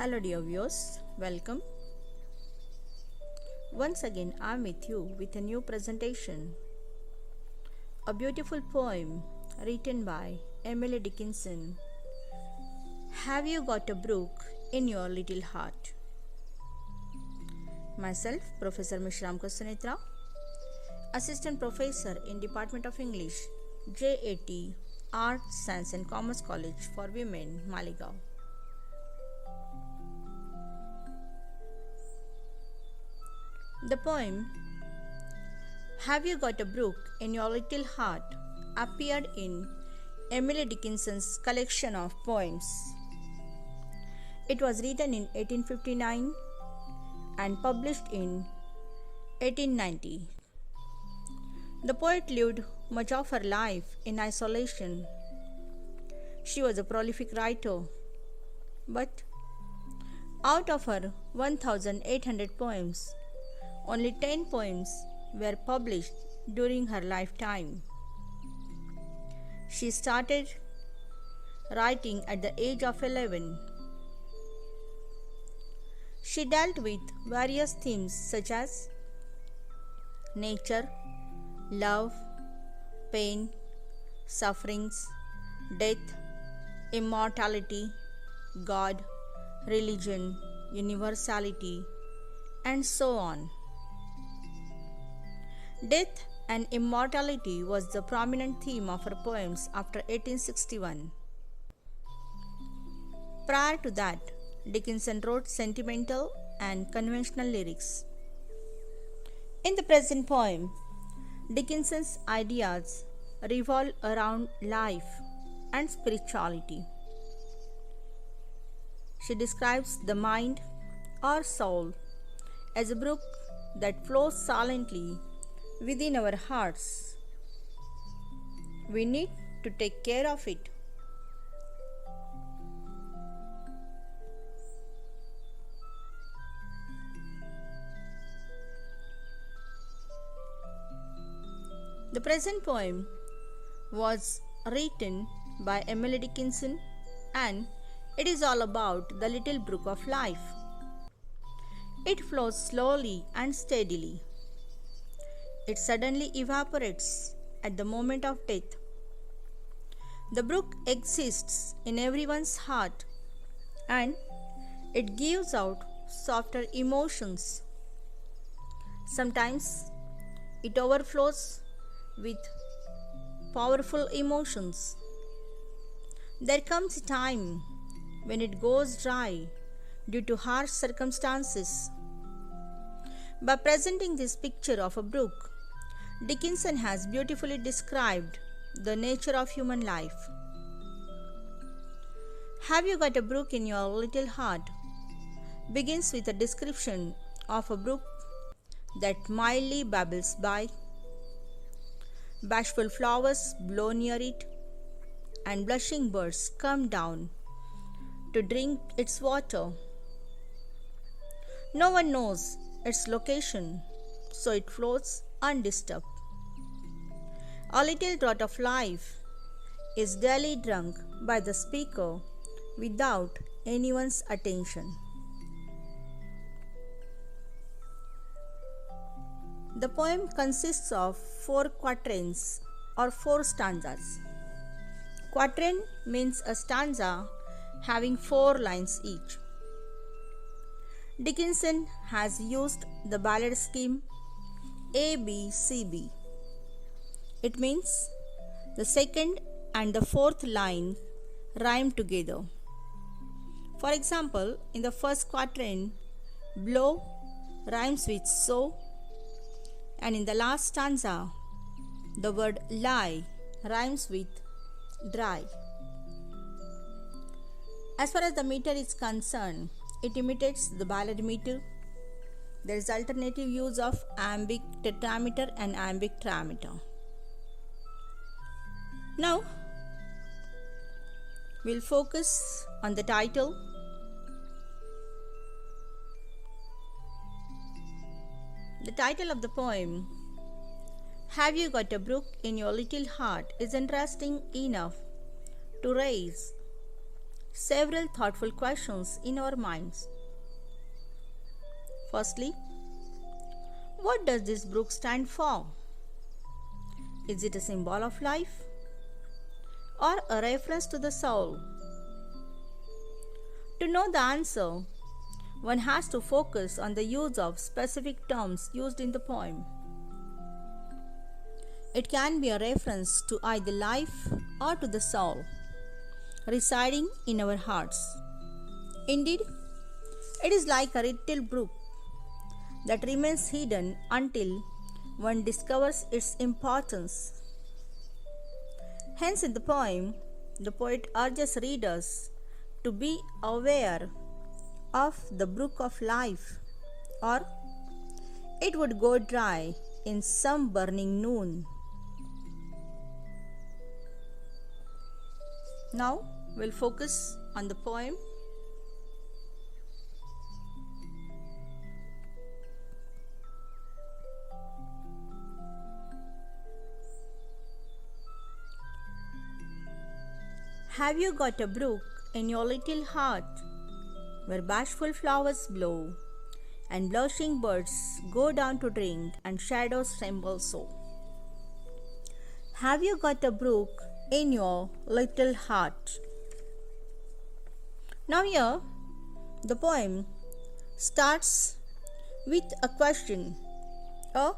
Hello dear viewers, welcome. Once again I am with you with a new presentation. A beautiful poem written by Emily Dickinson. Have you got a brook in your little heart? Myself, Professor Mishram Sunitra, Assistant Professor in Department of English, JAT, Arts, Science and Commerce College for Women, Maligaon. The poem Have You Got a Brook in Your Little Heart appeared in Emily Dickinson's collection of poems. It was written in 1859 and published in 1890. The poet lived much of her life in isolation. She was a prolific writer, but out of her 1,800 poems, only 10 poems were published during her lifetime. She started writing at the age of 11. She dealt with various themes such as nature, love, pain, sufferings, death, immortality, God, religion, universality, and so on. Death and immortality was the prominent theme of her poems after 1861. Prior to that, Dickinson wrote sentimental and conventional lyrics. In the present poem, Dickinson's ideas revolve around life and spirituality. She describes the mind or soul as a brook that flows silently within our hearts. We need to take care of it. The present poem was written by Emily Dickinson and it is all about the little brook of life. It flows slowly and steadily. It suddenly evaporates at the moment of death. The brook exists in everyone's heart and it gives out softer emotions. Sometimes it overflows with powerful emotions. There comes a time when it goes dry due to harsh circumstances. By presenting this picture of a brook, Dickinson has beautifully described the nature of human life. Have you got a brook in your little heart? Begins with a description of a brook that mildly babbles by. Bashful flowers blow near it, and blushing birds come down to drink its water. No one knows its location, so it floats undisturbed. A little draught of life is daily drunk by the speaker without anyone's attention. The poem consists of 4 quatrains or 4 stanzas. Quatrain means a stanza having 4 lines each. Dickinson has used the ballad scheme ABCB. It means the second and the fourth line rhyme together. For example, in the first quatrain, blow rhymes with so, and in the last stanza, the word lie rhymes with dry. As far as the meter is concerned, it imitates the ballad meter. There is alternative use of iambic tetrameter and iambic trimeter. Now, we'll focus on the title. The title of the poem, Have You Got a Brook in Your Little Heart, is interesting enough to raise several thoughtful questions in our minds. Firstly, what does this brook stand for? Is it a symbol of life or a reference to the soul? To know the answer, one has to focus on the use of specific terms used in the poem. It can be a reference to either life or to the soul residing in our hearts. Indeed, it is like a little brook that remains hidden until one discovers its importance. Hence, in the poem, the poet urges readers to be aware of the brook of life, or it would go dry in some burning noon. Now, we'll focus on the poem. Have you got a brook in your little heart where bashful flowers blow and blushing birds go down to drink and shadows tremble so? Have you got a brook in your little heart? Now here, the poem starts with a question, a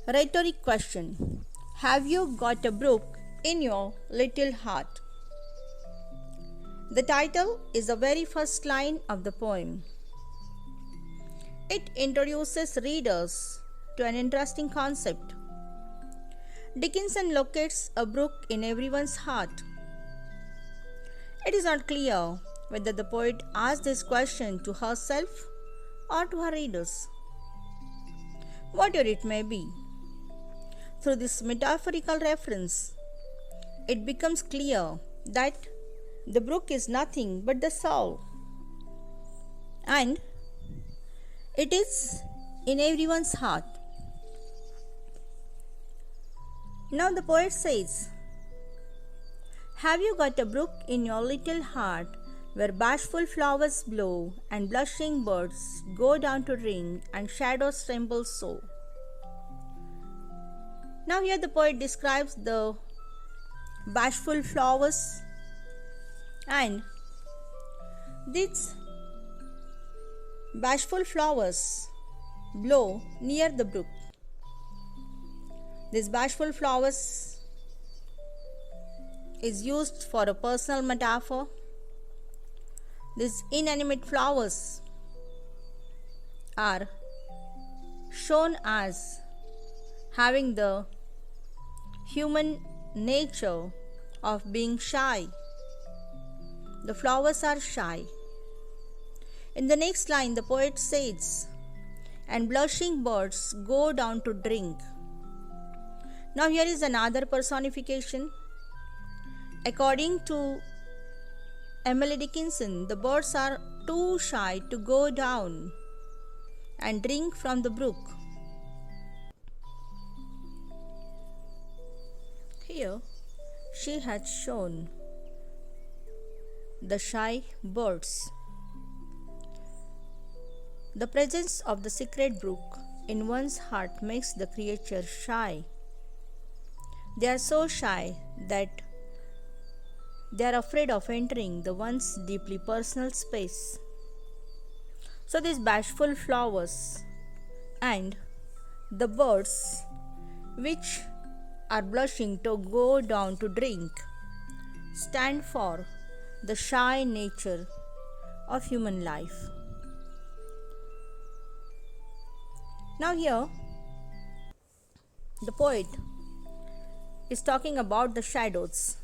rhetoric question. Have you got a brook in your little heart? The title is the very first line of the poem. It introduces readers to an interesting concept. Dickinson locates a brook in everyone's heart. It is not clear whether the poet asked this question to herself or to her readers. Whatever it may be, through this metaphorical reference, it becomes clear that the brook is nothing but the soul, and it is in everyone's heart. Now the poet says, have you got a brook in your little heart where bashful flowers blow and blushing birds go down to drink and shadows tremble so? Now here the poet describes the bashful flowers, and these bashful flowers blow near the brook. These bashful flowers is used for a personal metaphor. These inanimate flowers are shown as having the human nature of being shy. The flowers are shy. In the next line, the poet says, and blushing birds go down to drink. Now here is another personification. According to Emily Dickinson, the birds are too shy to go down and drink from the brook. Here, she has shown the shy birds. The presence of the secret brook in one's heart makes the creature shy. They are so shy that they are afraid of entering the one's deeply personal space. So these bashful flowers and the birds which are blushing to go down to drink stand for the shy nature of human life. Now here, the poet is talking about the shadows.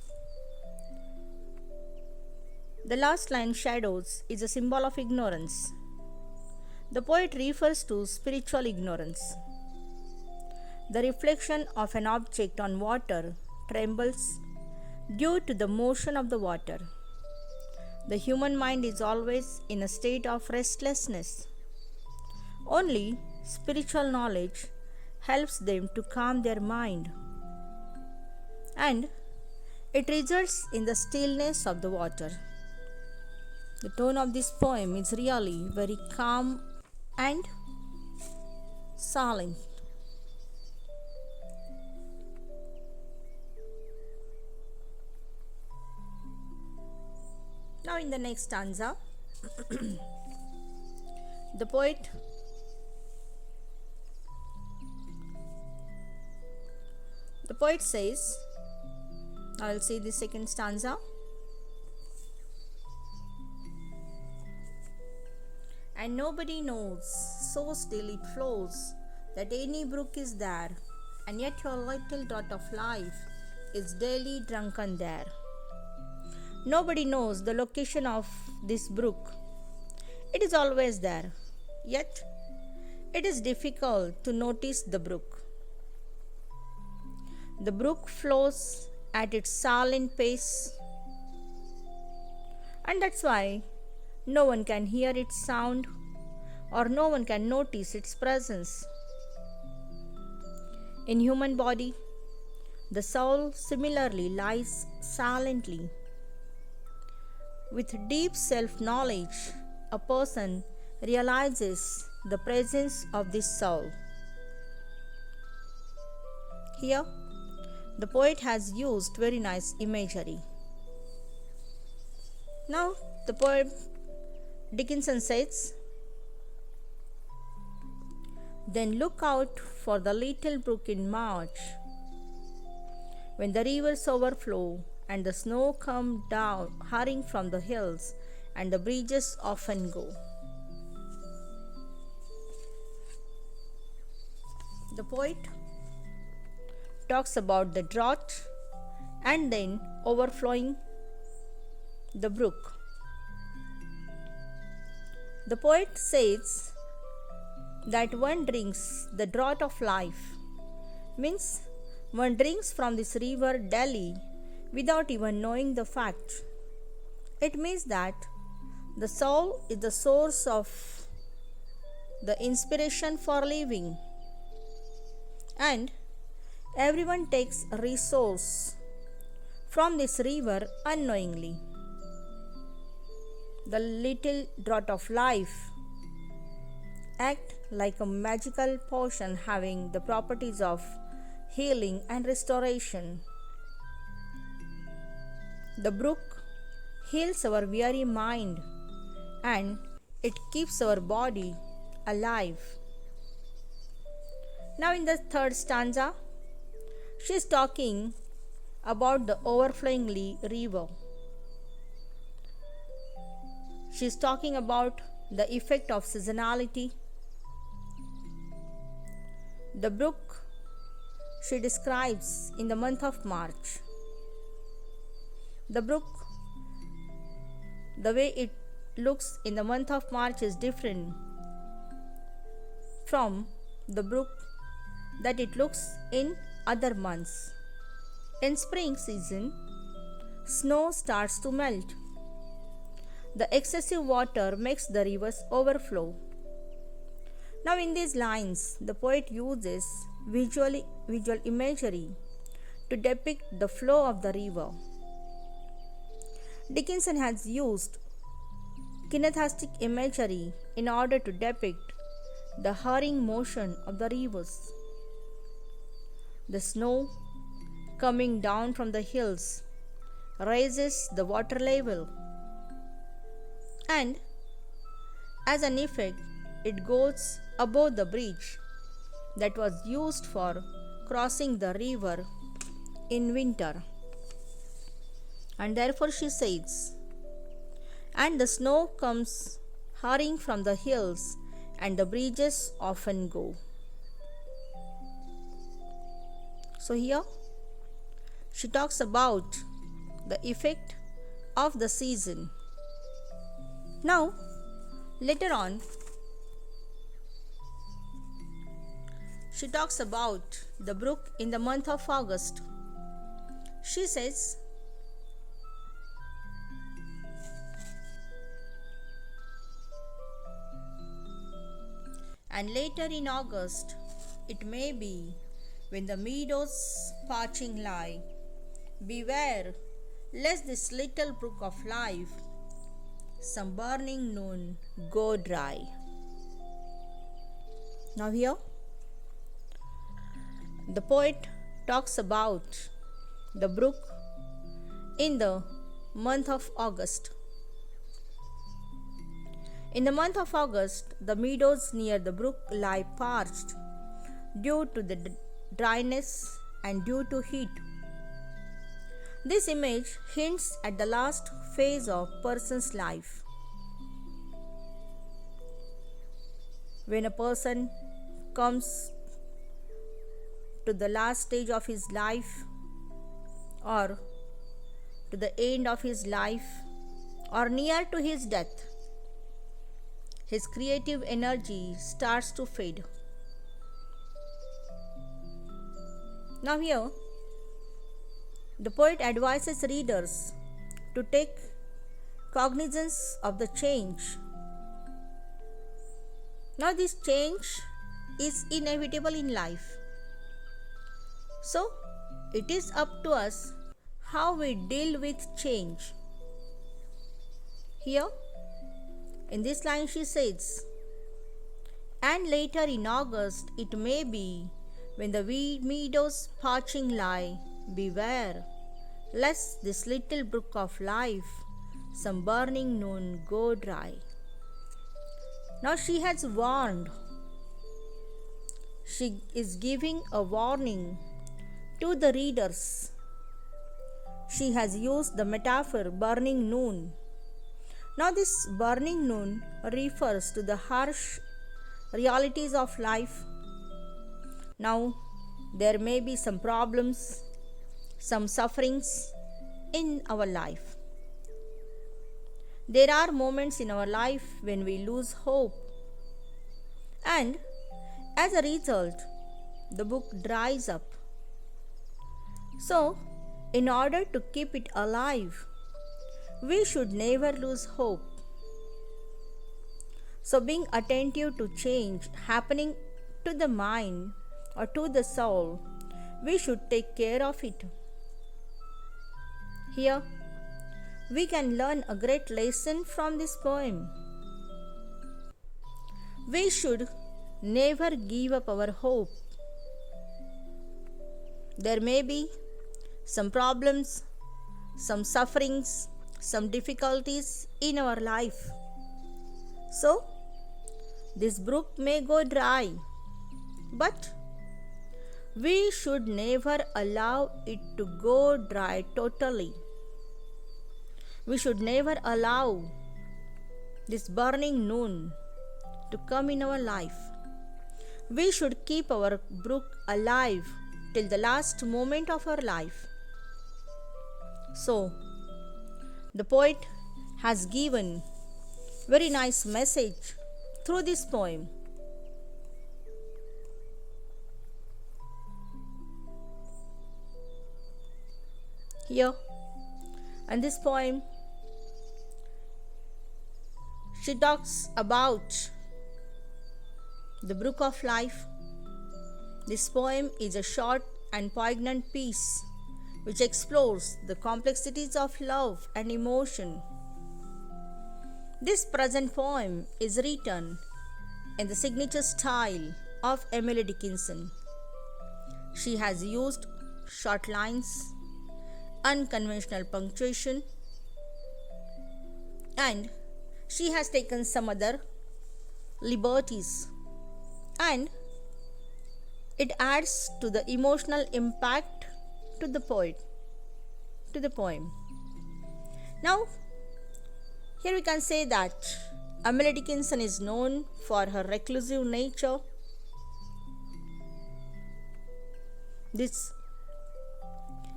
The last line, shadows, is a symbol of ignorance. The poet refers to spiritual ignorance. The reflection of an object on water trembles due to the motion of the water. The human mind is always in a state of restlessness. Only spiritual knowledge helps them to calm their mind, and it results in the stillness of the water. The tone of this poem is really very calm and silent. Now, in the next stanza, the poet says, I will say the second stanza. And nobody knows, so still it flows, that any brook is there, and yet your little draught of life is daily drunken there. Nobody knows the location of this brook. It is always there, yet it is difficult to notice the brook. The brook flows at its silent pace, and that's why no one can hear its sound or no one can notice its presence. In human body, the soul similarly lies silently. With deep self-knowledge, a person realizes the presence of this soul. Here, the poet has used very nice imagery. Now, the poet Dickinson says, then look out for the little brook in March, when the rivers overflow and the snow come down hurrying from the hills and the bridges often go. The poet talks about the drought and then overflowing the brook. The poet says that one drinks the draught of life, means one drinks from this river daily without even knowing the fact. It means that the soul is the source of the inspiration for living, and everyone takes a resource from this river unknowingly. The little draught of life act like a magical potion having the properties of healing and restoration. The brook heals our weary mind and it keeps our body alive. Now, in the third stanza, she is talking about the overflowing river. She is talking about the effect of seasonality. The brook she describes in the month of March. The brook, the way it looks in the month of March is different from the brook that it looks in other months. In spring season, snow starts to melt. The excessive water makes the rivers overflow. Now, in these lines, the poet uses visual imagery to depict the flow of the river. Dickinson has used kinesthetic imagery in order to depict the hurrying motion of the rivers. The snow coming down from the hills raises the water level, and as an effect, it goes above the bridge that was used for crossing the river in winter. And therefore she says, and the snow comes hurrying from the hills and the bridges often go. So here she talks about the effect of the season. Now, later on, she talks about the brook in the month of August. She says, and later in August, it may be, when the meadows parching lie, beware lest this little brook of life some burning noon go dry. Now, here the poet talks about the brook in the month of August. In the month of August, the meadows near the brook lie parched due to the dryness and due to heat. This image hints at the last phase of person's life. When a person comes to the last stage of his life, or to the end of his life, or near to his death, his creative energy starts to fade. Now, here, the poet advises readers to take cognizance of the change. Now, this change is inevitable in life. So, it is up to us how we deal with change. Here, in this line, she says, "And later in August it may be, when the meadows parching lie, beware, lest this little brook of life some burning noon go dry." Now she has warned. She is giving a warning to the readers. She has used the metaphor burning noon. Now, this burning noon refers to the harsh realities of life. Now, there may be some problems, some sufferings in our life. There are moments in our life when we lose hope, and as a result, the book dries up. So, in order to keep it alive, we should never lose hope. So, being attentive to change happening to the mind or to the soul, we should take care of it. Here, we can learn a great lesson from this poem. We should never give up our hope. There may be some problems, some sufferings, some difficulties in our life. So, this brook may go dry, but we should never allow it to go dry totally. We should never allow this burning noon to come in our life. We should keep our brook alive till the last moment of our life. So, the poet has given very nice message through this poem. Here, in this poem, she talks about the brook of life. This poem is a short and poignant piece which explores the complexities of love and emotion. This present poem is written in the signature style of Emily Dickinson. She has used short lines, unconventional punctuation, and she has taken some other liberties, and it adds to the emotional impact to the poem. Now, here we can say that Emily Dickinson is known for her reclusive nature. This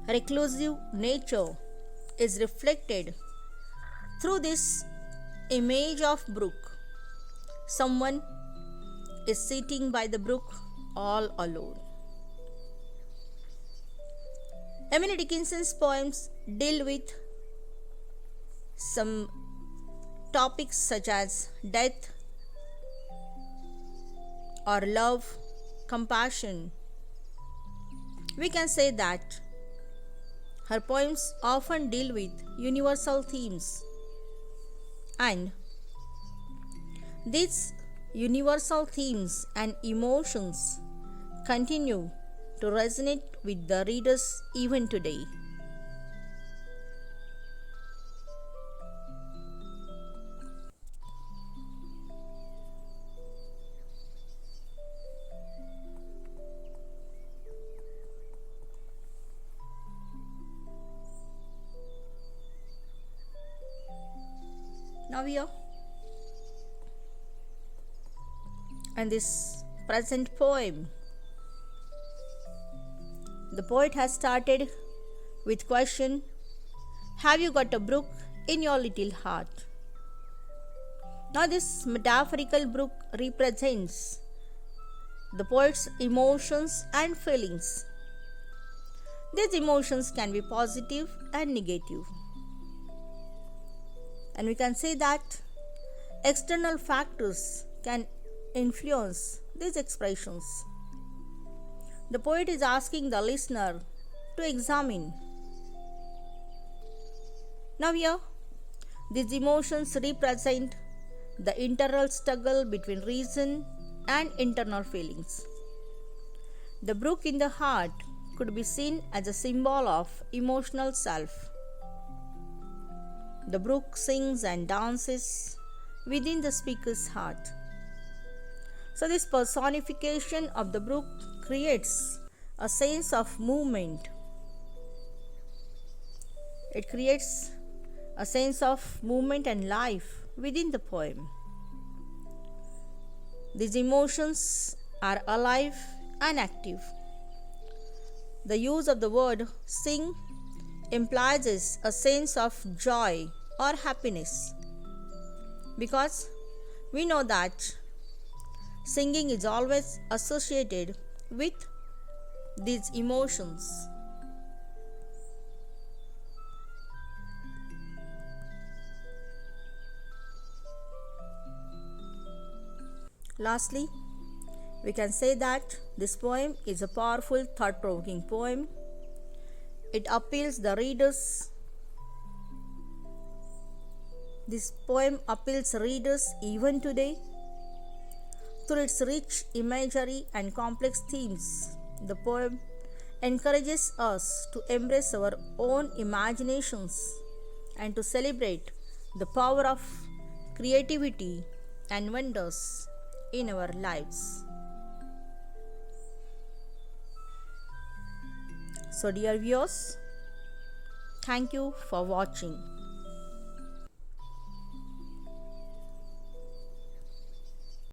reclusive nature is reflected through this image of brook. Someone is sitting by the brook all alone. Emily Dickinson's poems deal with some topics such as death or love, compassion. We can say that her poems often deal with universal themes, And these universal themes and emotions continue to resonate with the readers even today. Now here, and this present poem, the poet has started with question, have you got a brook in your little heart? Now this metaphorical brook represents the poet's emotions and feelings. These emotions can be positive and negative. And we can say that external factors can influence these expressions. The poet is asking the listener to examine. Now here, these emotions represent the internal struggle between reason and internal feelings. The brook in the heart could be seen as a symbol of emotional self. The brook sings and dances within the speaker's heart. So this personification of the brook creates a sense of movement. It creates a sense of movement and life within the poem. These emotions are alive and active. The use of the word sing implies a sense of joy or happiness, because we know that singing is always associated with these emotions. Lastly, we can say that this poem is a powerful, thought-provoking poem. It appeals the readers. This poem appeals readers even today. Through its rich imagery and complex themes, the poem encourages us to embrace our own imaginations and to celebrate the power of creativity and wonders in our lives. So, dear viewers, thank you for watching.